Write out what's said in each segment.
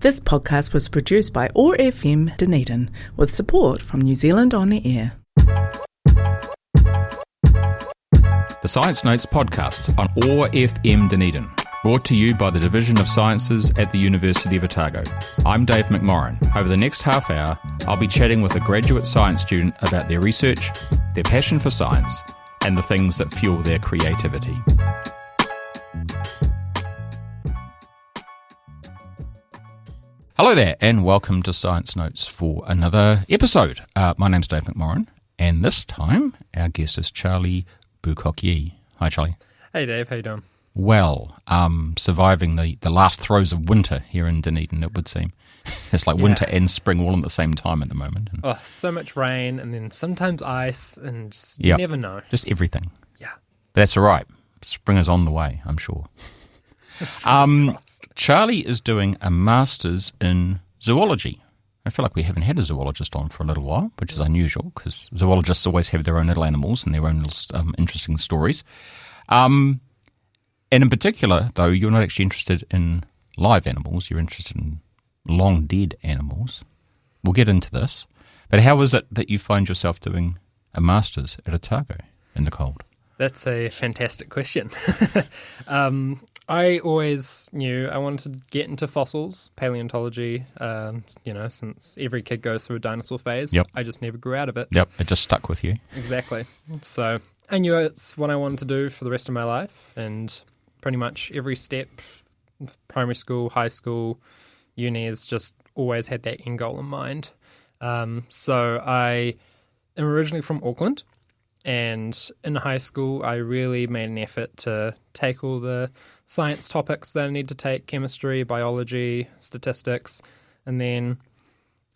This podcast was produced by OAR FM Dunedin with support from New Zealand On Air. The Science Notes podcast on OAR FM Dunedin, brought to you by the Division of Sciences at the University of Otago. I'm Dave McMorrin. Over the next half hour, I'll be chatting with a graduate science student about their research, their passion for science, and the things that fuel their creativity. Hello there, and welcome to Science Notes for another episode. My name's Dave McMorrin, and this time our guest is Charlie Boocock-Yee. Hi, Charlie. Hey, Dave. How you doing? Well, surviving the last throes of winter here in Dunedin, it would seem. It's like winter and spring all at the same time at the moment. Oh, so much rain, and then sometimes ice, and just, you never know. Just everything. Yeah. But that's all right. Spring is on the way, I'm sure. Charlie is doing a master's in zoology. I feel like we haven't had a zoologist on for a little while, which is unusual because zoologists always have their own little animals and their own little interesting stories. And in particular, though, you're not actually interested in live animals. You're interested in long dead animals. We'll get into this. But how is it that you find yourself doing a master's at Otago in the cold? That's a fantastic question. I always knew I wanted to get into fossils, paleontology, since every kid goes through a dinosaur phase. Yep. I just never grew out of it. Yep, it just stuck with you. Exactly. So I knew it's what I wanted to do for the rest of my life, and pretty much every step, primary school, high school, uni, has just always had that end goal in mind. So I am originally from Auckland. And in high school, I really made an effort to take all the science topics that I need to take, chemistry, biology, statistics, and then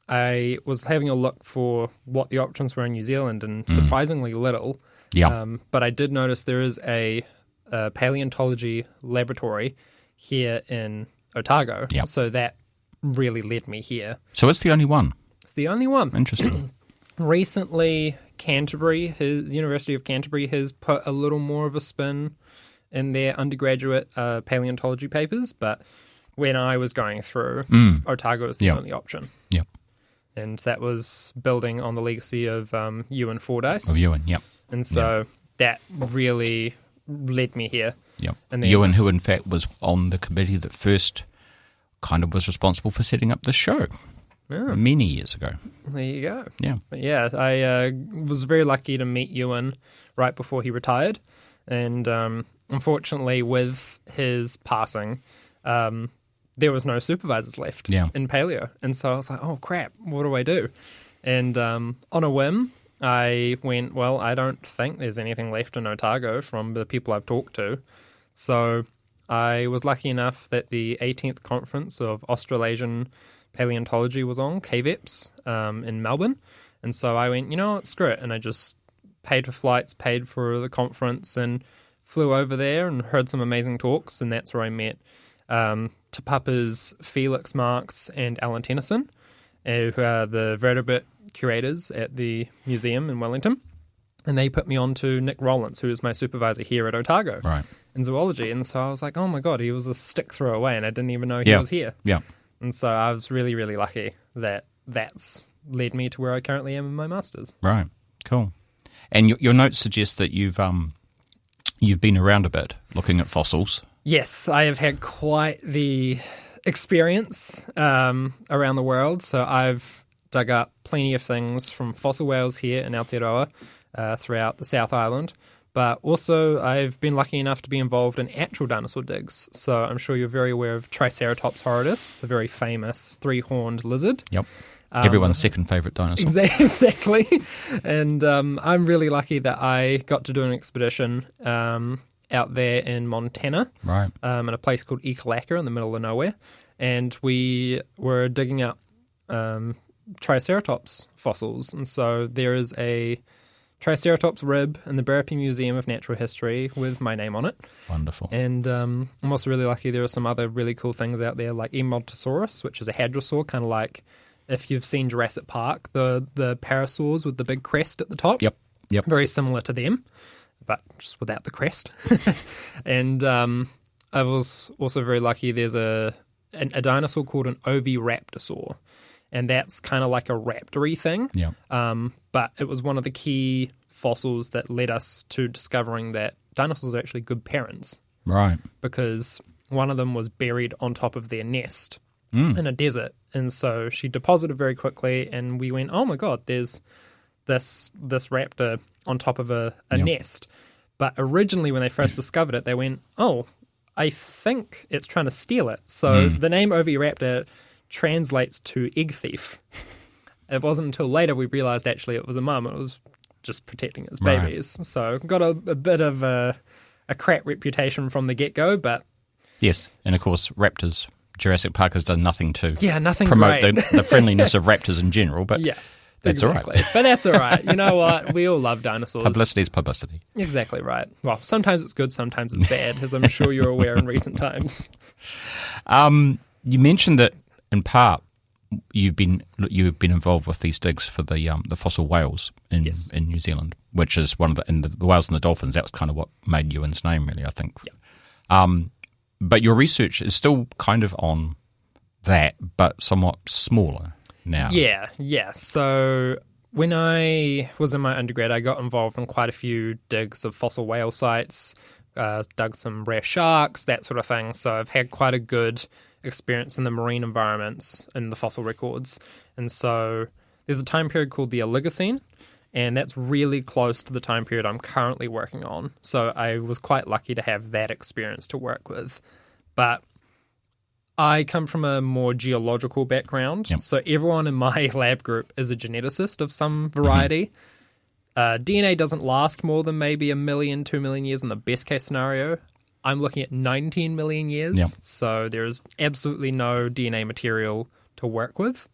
I was having a look for what the options were in New Zealand, and surprisingly little. Yeah. But I did notice there is a paleontology laboratory here in Otago, so that really led me here. So it's the only one? It's the only one. Interesting. Recently, University of Canterbury has put a little more of a spin in their undergraduate paleontology papers, but when I was going through, Otago was the only option. Yep. And that was building on the legacy of Ewan Fordyce. Of Ewan, yep. And so that really led me here. Yep. And then, Ewan, who in fact was on the committee that first kind of was responsible for setting up the show. Many years ago. There you go. Yeah. But yeah, I was very lucky to meet Ewan right before he retired. And unfortunately, with his passing, there was no supervisors left in paleo. And so I was like, oh, crap, what do I do? And on a whim, I went, well, I don't think there's anything left in Otago from the people I've talked to. So I was lucky enough that the 18th conference of Australasian Paleontology was on, KVEPS, in Melbourne. And so I went, you know what, screw it. And I just paid for flights, paid for the conference, and flew over there and heard some amazing talks. And that's where I met Te Papa's Felix Marks and Alan Tennyson, who are the vertebrate curators at the museum in Wellington. And they put me on to Nick Rollins, who is my supervisor here at Otago in zoology. And so I was like, oh my God, he was a stick throw away, and I didn't even know he was here. Yeah. And so I was really, really lucky that that's led me to where I currently am in my master's. Right, cool. And your notes suggest that you've been around a bit looking at fossils. Yes, I have had quite the experience around the world. So I've dug up plenty of things from fossil whales here in Aotearoa throughout the South Island. But also, I've been lucky enough to be involved in actual dinosaur digs. So I'm sure you're very aware of Triceratops horridus, the very famous three-horned lizard. Yep. Everyone's second favourite dinosaur. Exactly. And I'm really lucky that I got to do an expedition out there in Montana, at a place called Ekalaka in the middle of nowhere. And we were digging up Triceratops fossils. And so there is a Triceratops rib in the Burrapi Museum of Natural History with my name on it. Wonderful. And I'm also really lucky there are some other really cool things out there like Edmontosaurus, which is a hadrosaur, kind of like if you've seen Jurassic Park, the parasaurs with the big crest at the top. Yep. Very similar to them, but just without the crest. And I was also very lucky. There's a a dinosaur called an oviraptorosaur, and that's kind of like a raptor-y thing. Yeah. But it was one of the key fossils that led us to discovering that dinosaurs are actually good parents. Right. Because one of them was buried on top of their nest in a desert. And so she deposited very quickly, and we went, oh my God, there's this raptor on top of a nest. But originally when they first discovered it, they went, oh, I think it's trying to steal it. So the name oviraptor translates to egg thief. It wasn't until later we realized actually it was a mum. It was just protecting its babies. Right. So got a bit of a crap reputation from the get-go, but... Yes, and of course raptors, Jurassic Park has done nothing to great. promote the friendliness of raptors in general, but that's all right. But that's all right. You know what? We all love dinosaurs. Publicity is publicity. Exactly right. Well, sometimes it's good, sometimes it's bad, as I'm sure you're aware in recent times. You mentioned that in part you've been involved with these digs for the fossil whales in New Zealand, which is one of the whales and the dolphins. That was kind of what made Ewan's name, really, I think. Yeah. But your research is still kind of on that, but somewhat smaller now. Yeah. So when I was in my undergrad, I got involved in quite a few digs of fossil whale sites, dug some rare sharks, that sort of thing. So I've had quite a good experience in the marine environments and the fossil records. And so there's a time period called the Oligocene, and that's really close to the time period I'm currently working on. So I was quite lucky to have that experience to work with. But I come from a more geological background, so everyone in my lab group is a geneticist of some variety. DNA doesn't last more than maybe 1 million, 2 million years in the best case scenario. I'm looking at 19 million years, so there's absolutely no DNA material to work with.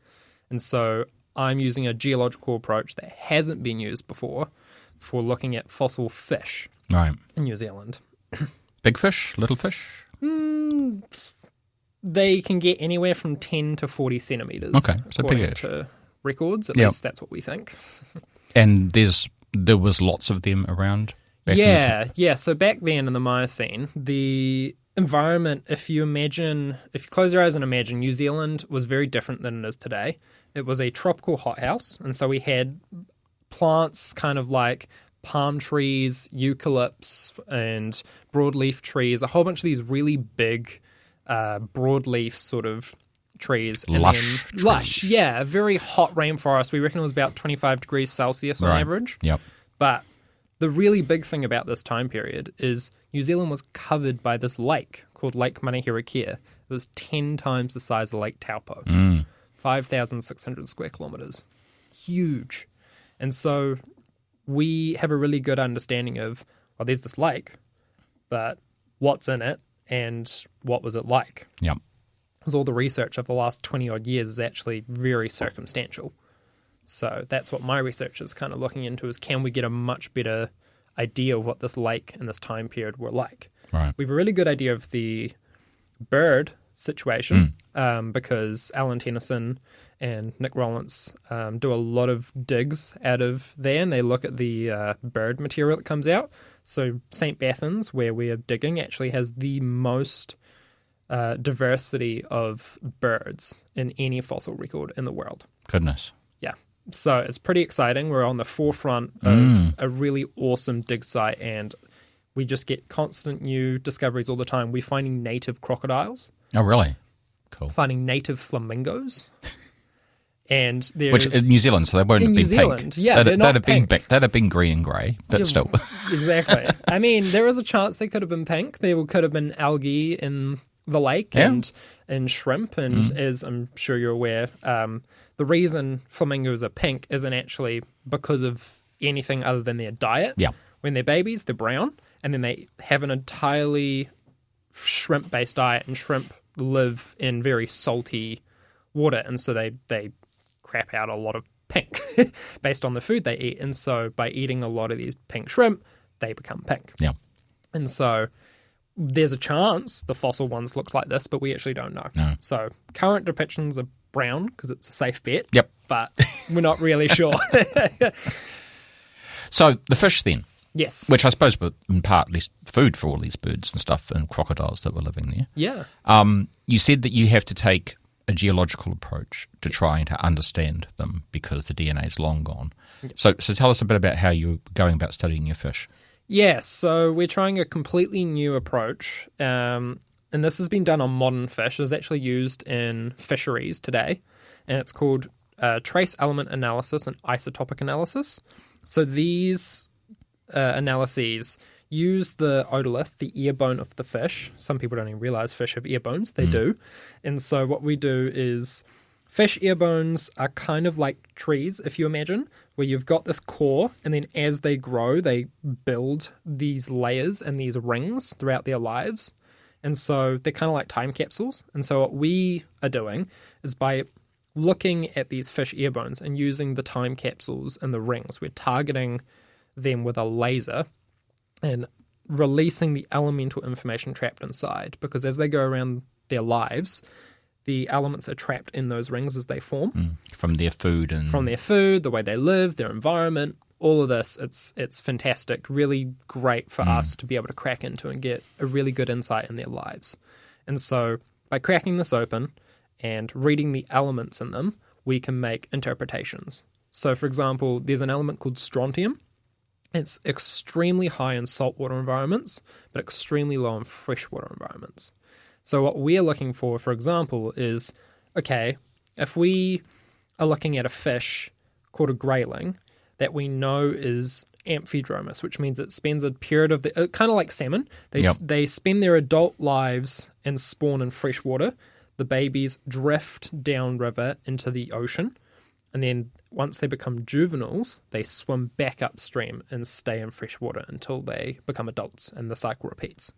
And so I'm using a geological approach that hasn't been used before for looking at fossil fish in New Zealand. Big fish? Little fish? They can get anywhere from 10 to 40 centimetres. Okay, so according to records. At least that's what we think. And there was lots of them around? So back then in the Miocene, the environment, if you close your eyes and imagine, New Zealand was very different than it is today. It was a tropical hothouse, and so we had plants kind of like palm trees, eucalypts, and broadleaf trees, a whole bunch of these really big broadleaf sort of trees. Lush, yeah, a very hot rainforest. We reckon it was about 25 degrees Celsius on average. Yep. But the really big thing about this time period is New Zealand was covered by this lake called Lake Manahirikea. It was 10 times the size of Lake Taupo, 5,600 square kilometres. Huge. And so we have a really good understanding of, well, there's this lake, but what's in it and what was it like? Yep. Because all the research of the last 20-odd years is actually very circumstantial. So that's what my research is kind of looking into, is can we get a much better idea of what this lake and this time period were like? Right. We have a really good idea of the bird situation because Alan Tennyson and Nick Rollins do a lot of digs out of there, and they look at the bird material that comes out. So St. Bathans, where we're digging, actually has the most diversity of birds in any fossil record in the world. Goodness. Yeah. So it's pretty exciting. We're on the forefront of a really awesome dig site, and we just get constant new discoveries all the time. We're finding native crocodiles. Oh, really? Cool. Finding native flamingos. And there's... Which in New Zealand, so they won't have been pink. Yeah, they're not pink. They'd have been green and grey, but still. Exactly. I mean, there is a chance they could have been pink. There could have been algae in the lake and shrimp. And as I'm sure you're aware, the reason flamingos are pink isn't actually because of anything other than their diet. Yeah. When they're babies, they're brown, and then they have an entirely shrimp-based diet, and shrimp live in very salty water, and so they crap out a lot of pink based on the food they eat. And so by eating a lot of these pink shrimp, they become pink. Yeah. And so there's a chance the fossil ones look like this, but we actually don't know. No. So current depictions are brown because it's a safe bet. Yep. But we're not really sure. So the fish then. Yes. Which I suppose were in part at least food for all these birds and stuff and crocodiles that were living there. Yeah. You said that you have to take a geological approach to trying to understand them because the DNA is long gone. Yep. So tell us a bit about how you're going about studying your fish. Yeah, so we're trying a completely new approach, and this has been done on modern fish. It's actually used in fisheries today, and it's called trace element analysis and isotopic analysis. So these analyses use the otolith, the ear bone of the fish. Some people don't even realize fish have ear bones. They do. And so what we do is fish ear bones are kind of like trees, if you imagine, where you've got this core, and then as they grow, they build these layers and these rings throughout their lives. And so they're kind of like time capsules. And so what we are doing is by looking at these fish ear bones and using the time capsules and the rings, we're targeting them with a laser and releasing the elemental information trapped inside, because as they go around their lives, the elements are trapped in those rings as they form. From their food and... From their food, the way they live, their environment, all of this, it's fantastic, really great for us to be able to crack into and get a really good insight in their lives. And so by cracking this open and reading the elements in them, we can make interpretations. So for example, there's an element called strontium. It's extremely high in saltwater environments, but extremely low in freshwater environments. So what we're looking for example, is, okay, if we are looking at a fish called a grayling that we know is amphidromous, which means it spends a period of kind of like salmon. They spend their adult lives and spawn in fresh water. The babies drift downriver into the ocean, and then once they become juveniles, they swim back upstream and stay in fresh water until they become adults, and the cycle repeats.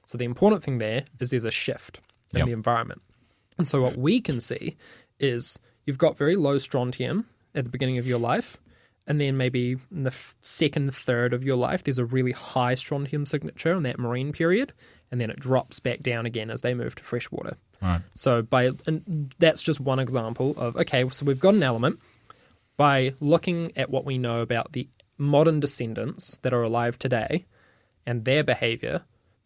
So the important thing there is there's a shift in the environment. And so what we can see is you've got very low strontium at the beginning of your life, and then maybe in the second third of your life, there's a really high strontium signature in that marine period, and then it drops back down again as they move to freshwater. Right. So and that's just one example of, okay, so we've got an element. By looking at what we know about the modern descendants that are alive today and their behavior,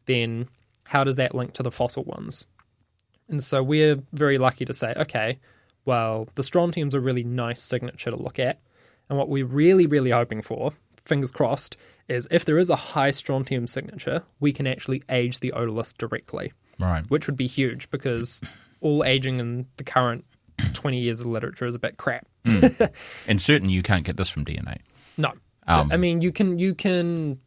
then how does that link to the fossil ones? And so we're very lucky to say, okay, well, the strontium's a really nice signature to look at. And what we're really, really hoping for, fingers crossed, is if there is a high strontium signature, we can actually age the otolith directly. Right. Which would be huge, because all aging in the current 20 years of literature is a bit crap. And certainly you can't get this from DNA. No. I mean, you can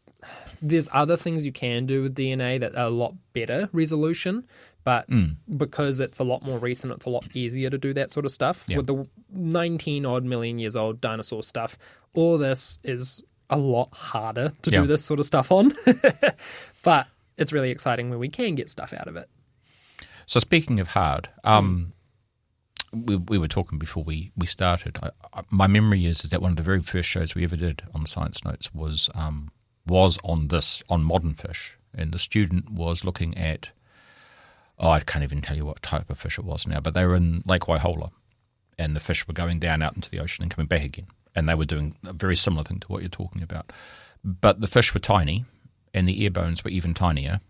there's other things you can do with DNA that are a lot better resolution, but because it's a lot more recent, it's a lot easier to do that sort of stuff. Yeah. With the 19-odd million years old dinosaur stuff, all this is a lot harder to do this sort of stuff on. But it's really exciting when we can get stuff out of it. So speaking of hard, we were talking before we started. My memory is that one of the very first shows we ever did on Science Notes was on modern fish, and the student was looking at, I can't even tell you what type of fish it was now, but they were in Lake Waihola, and the fish were going down out into the ocean and coming back again, and they were doing a very similar thing to what you're talking about. But the fish were tiny, and the ear bones were even tinier.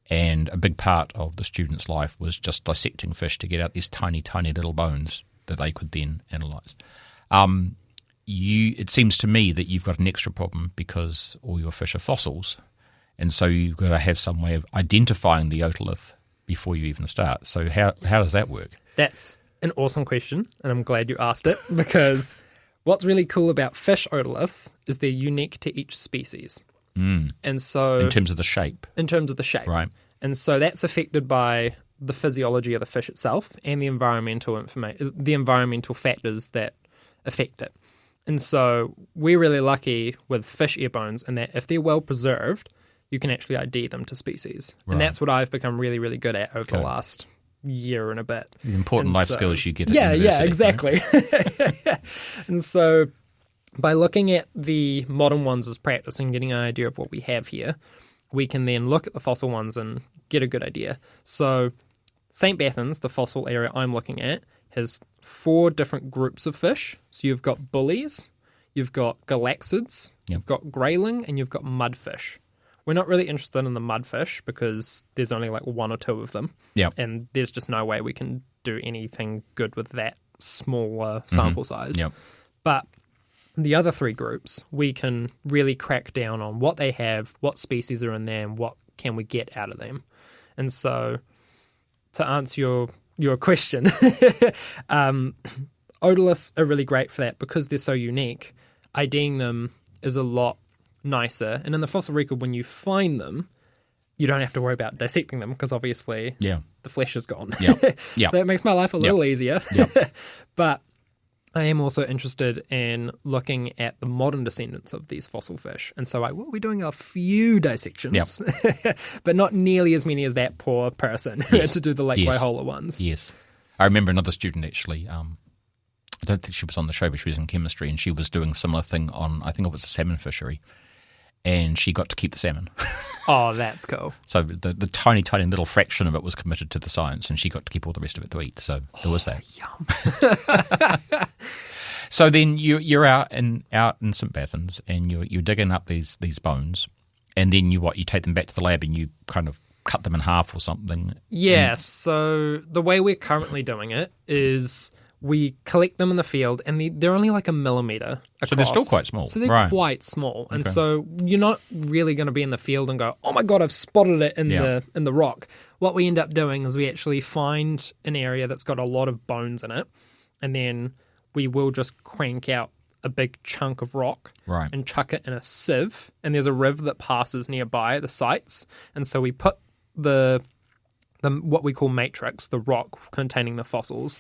And a big part of the student's life was just dissecting fish to get out these tiny, tiny little bones that they could then analyse. It seems to me that you've got an extra problem because all your fish are fossils, and so you've got to have some way of identifying the otolith before you even start. So how does that work? That's an awesome question, and I'm glad you asked it, because what's really cool about fish otoliths is they're unique to each species. And so in terms of the shape. Right. And so that's affected by the physiology of the fish itself and the environmental factors that affect it. And so we're really lucky with fish ear bones in that if they're well preserved, you can actually ID them to species. Right. And that's what I've become really, really good at over the last year and a bit. The important life skills you get at university. Yeah, exactly. Right? And so by looking at the modern ones as practice and getting an idea of what we have here, we can then look at the fossil ones and get a good idea. So St. Bathans, the fossil area I'm looking at, has 4 different groups of fish. So you've got bullies, you've got galaxids, you've got grayling, and you've got mudfish. We're not really interested in the mudfish because there's only like one or two of them. Yep. And there's just no way we can do anything good with that smaller sample size. Yep. But the other three groups, we can really crack down on what they have, what species are in there, and what can we get out of them. And so to answer your question, otoliths are really great for that because they're so unique. IDing them is a lot nicer. And in the fossil record, when you find them, you don't have to worry about dissecting them because obviously the flesh is gone. Yeah. So that makes my life a little easier. Yep. But I am also interested in looking at the modern descendants of these fossil fish. And so I will be doing a few dissections, but not nearly as many as that poor person who had to do the Lake Waihola ones. Yes. I remember another student actually, I don't think she was on the show, but she was in chemistry, and she was doing a similar thing on, I think it was a salmon fishery, and she got to keep the salmon. Oh, that's cool. So the tiny, tiny little fraction of it was committed to the science, and she got to keep all the rest of it to eat. So there was that. Yum. So then you're out in St. Bathans, and you're digging up these bones, and then you take them back to the lab, and you kind of cut them in half or something. Yeah. So the way we're currently doing it is we collect them in the field, and they're only like a millimetre across. So they're still quite small. So they're quite small. And so you're not really going to be in the field and go, oh my God, I've spotted it in the rock. What we end up doing is we actually find an area that's got a lot of bones in it, and then we will just crank out a big chunk of rock and chuck it in a sieve. And there's a river that passes nearby the sites. And so we put the what we call matrix, the rock containing the fossils,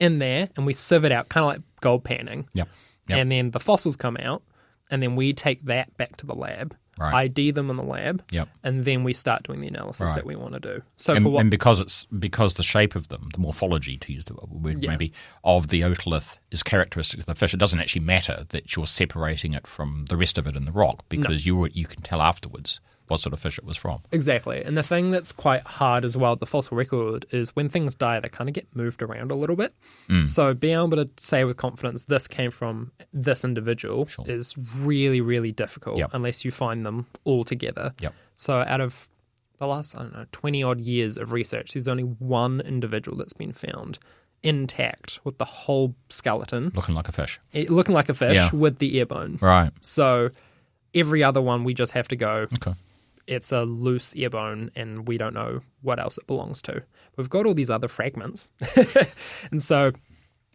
in there, and we sieve it out, kind of like gold panning. Yep. And then the fossils come out, and then we take that back to the lab, ID them in the lab, and then we start doing the analysis that we want to do. So and because the shape of them, the morphology, to use the word maybe, of the otolith is characteristic of the fish, it doesn't actually matter that you're separating it from the rest of it in the rock, because you can tell afterwards what sort of fish it was from. Exactly. And the thing that's quite hard as well with the fossil record is when things die, they kind of get moved around a little bit. So being able to say with confidence this came from this individual is really, really difficult unless you find them all together. So out of the last, 20-odd years of research, there's only one individual that's been found intact with the whole skeleton. Looking like a fish. With the ear bone. Right. So every other one we just have to go, it's a loose ear bone and we don't know what else it belongs to. We've got all these other fragments. And so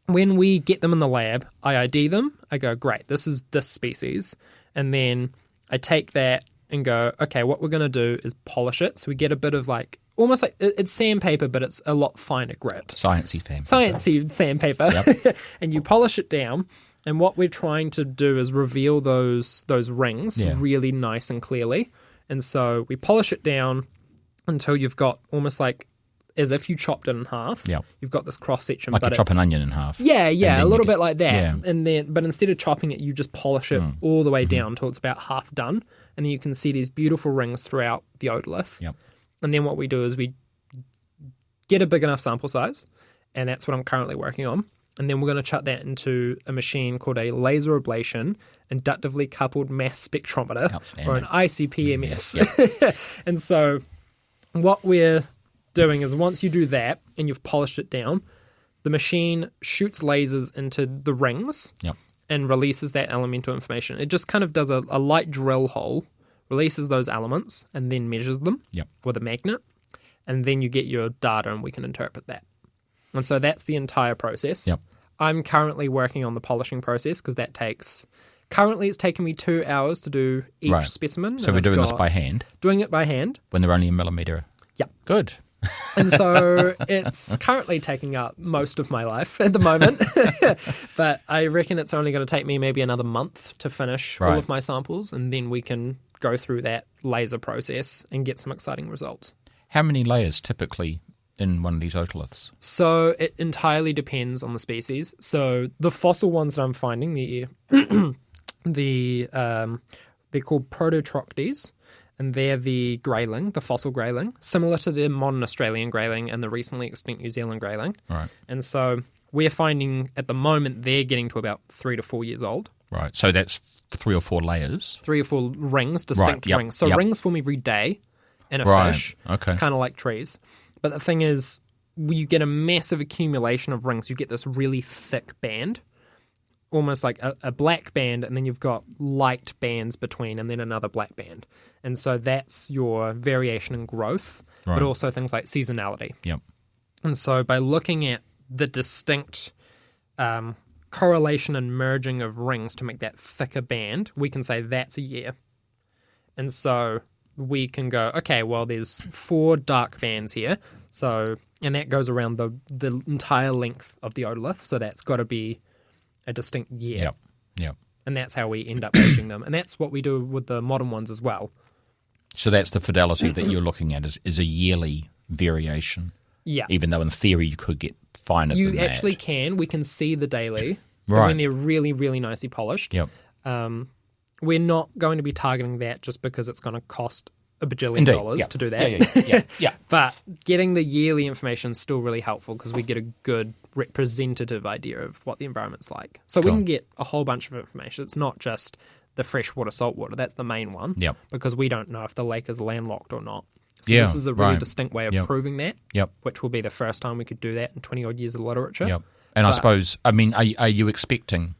when we get them in the lab, I ID them. I go, great, this is this species. And then I take that and go, okay, what we're going to do is polish it. So we get a bit of like, almost like it's sandpaper, but it's a lot finer grit. Sciencey sandpaper. Yep. And you polish it down. And what we're trying to do is reveal those rings really nice and clearly. And so we polish it down until you've got almost like as if you chopped it in half. Yeah. You've got this cross section. Like you chop an onion in half. Yeah, a little bit like that. Yeah. And then, but instead of chopping it, you just polish it all the way down until it's about half done. And then you can see these beautiful rings throughout the otolith. Yep. And then what we do is we get a big enough sample size, and that's what I'm currently working on. And then we're going to chuck that into a machine called a laser ablation inductively coupled mass spectrometer, or an ICP-MS. Yes. And so what we're doing is once you do that and you've polished it down, the machine shoots lasers into the rings and releases that elemental information. It just kind of does a light drill hole, releases those elements, and then measures them with a magnet. And then you get your data and we can interpret that. And so that's the entire process. Yep. I'm currently working on the polishing process because that takes... Currently, it's taken me 2 hours to do each specimen. So we're doing this by hand? Doing it by hand. When they're only a millimetre? Yep. Good. And so it's currently taking up most of my life at the moment. But I reckon it's only going to take me maybe another month to finish all of my samples, and then we can go through that laser process and get some exciting results. How many layers typically in one of these otoliths? So it entirely depends on the species. So the fossil ones that I'm finding, they're called Prototroctes, and they're the grayling, the fossil grayling, similar to the modern Australian grayling and the recently extinct New Zealand grayling. Right. And so we're finding at the moment they're getting to about 3 to 4 years old. Right. So that's 3 or 4 layers. 3 or 4 rings, distinct Right, yep, rings. So yep. rings form every day in a Right, fish, okay. kind of like trees. But the thing is, you get a massive accumulation of rings. You get this really thick band, almost like a black band, and then you've got light bands between, and then another black band. And so that's your variation in growth, Right. but also things like seasonality. Yep. And so by looking at the distinct correlation and merging of rings to make that thicker band, we can say that's a year. And so we can go, okay, well, there's 4 dark bands here. So, and that goes around the entire length of the otolith. So that's got to be a distinct year. Yep. Yep. And that's how we end up aging them. And that's what we do with the modern ones as well. So that's the fidelity that you're looking at is a yearly variation. Yeah. Even though in theory you could get finer than that. You actually can. We can see the daily. Right. When they're really, really nicely polished. Yep. We're not going to be targeting that just because it's going to cost $1 bajillion Yep. to do that. Yeah. But getting the yearly information is still really helpful because we get a good representative idea of what the environment's like. So we Cool. can get a whole bunch of information. It's not just the freshwater, saltwater. That's the main one. Yep. Because we don't know if the lake is landlocked or not. So Yeah, this is a really right. distinct way of Yep. proving that, Yep. which will be the first time we could do that in 20-odd years of literature. Yep. And I But- suppose, I mean, are you expecting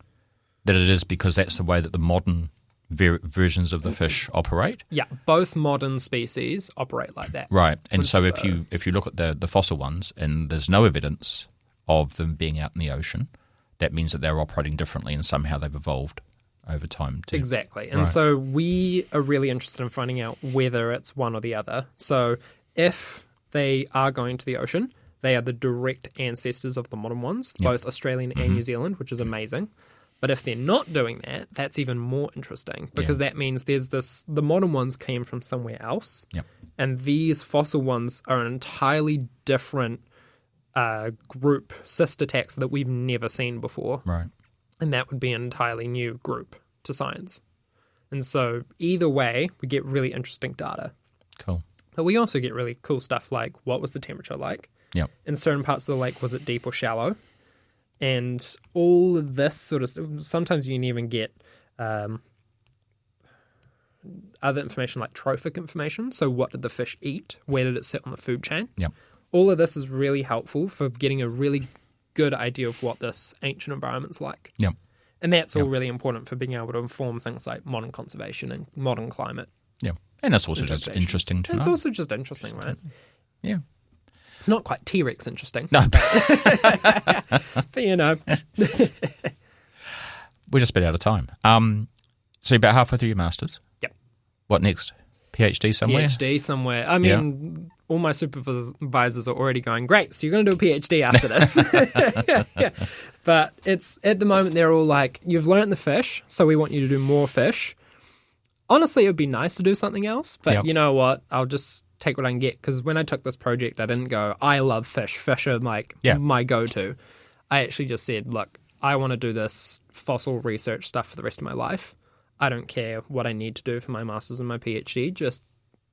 that it is because that's the way that the modern versions of the fish operate? Yeah, both modern species operate like that. Right. And And so so- if you look at the fossil ones and there's no evidence of them being out in the ocean, that means that they're operating differently and somehow they've evolved over time too. Exactly. And Right. so we are really interested in finding out whether it's one or the other. So if they are going to the ocean, they are the direct ancestors of the modern ones, both Australian and New Zealand, which is amazing. But if they're not doing that, that's even more interesting because that means the modern ones came from somewhere else. Yep. And these fossil ones are an entirely different group, sister tax that we've never seen before. Right. And that would be an entirely new group to science. And so either way, we get really interesting data. Cool. But we also get really cool stuff like what was the temperature like? Yep. In certain parts of the lake, was it deep or shallow? And all of this sort of sometimes you can even get other information like trophic information. So what did the fish eat? Where did it sit on the food chain? Yep. All of this is really helpful for getting a really good idea of what this ancient environment's like. Yep. And that's all really important for being able to inform things like modern conservation and modern climate. Yeah. And it's also just adaptations. interesting to It's know. also just interesting, right? Yeah. It's not quite T-Rex interesting. No. But you know. We're just about out of time. So you're about halfway through your Masters? Yep. What next? PhD somewhere? PhD somewhere. I mean, all my supervisors are already going, great, so you're going to do a PhD after this. Yeah. But it's at the moment, they're all like, you've learnt the fish, so we want you to do more fish. Honestly, it would be nice to do something else, but you know what? I'll just take what I can get, because when I took this project, I didn't go, I love fish. Fish are like my go-to. I actually just said, look, I want to do this fossil research stuff for the rest of my life. I don't care what I need to do for my master's and my PhD. Just,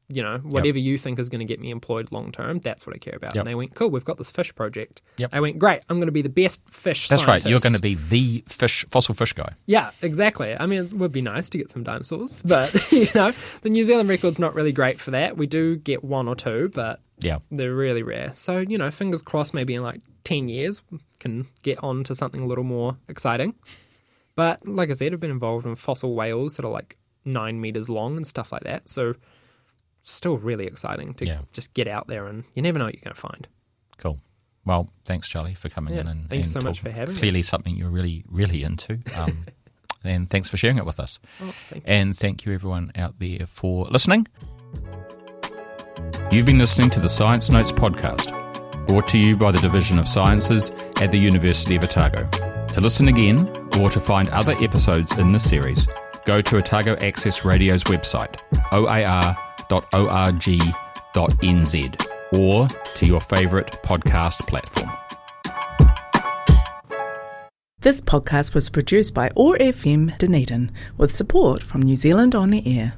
you know, whatever you think is going to get me employed long term, that's what I care about. And they went, cool, we've got this fish project. I went, great, I'm going to be the best fish That's scientist. right, you're going to be the fossil fish guy. Yeah, exactly. I mean, it would be nice to get some dinosaurs, but, you know, the New Zealand record's not really great for that. We do get one or two, but they're really rare. So, you know, fingers crossed, maybe in like 10 years, we can get on to something a little more exciting. But like I said, I've been involved in fossil whales that are like 9 meters long and stuff like that. So still really exciting to just get out there, and you never know what you're going to find. Cool. Well, thanks, Charlie, for coming in and thank you so much for having me. Clearly something you're really, really into. And thanks for sharing it with us. Oh, thank you. And thank you, everyone out there, for listening. You've been listening to the Science Notes podcast, brought to you by the Division of Sciences at the University of Otago. To listen again, or to find other episodes in this series, go to Otago Access Radio's website, oar.org.nz, or to your favourite podcast platform. This podcast was produced by OAR FM Dunedin with support from New Zealand On the Air.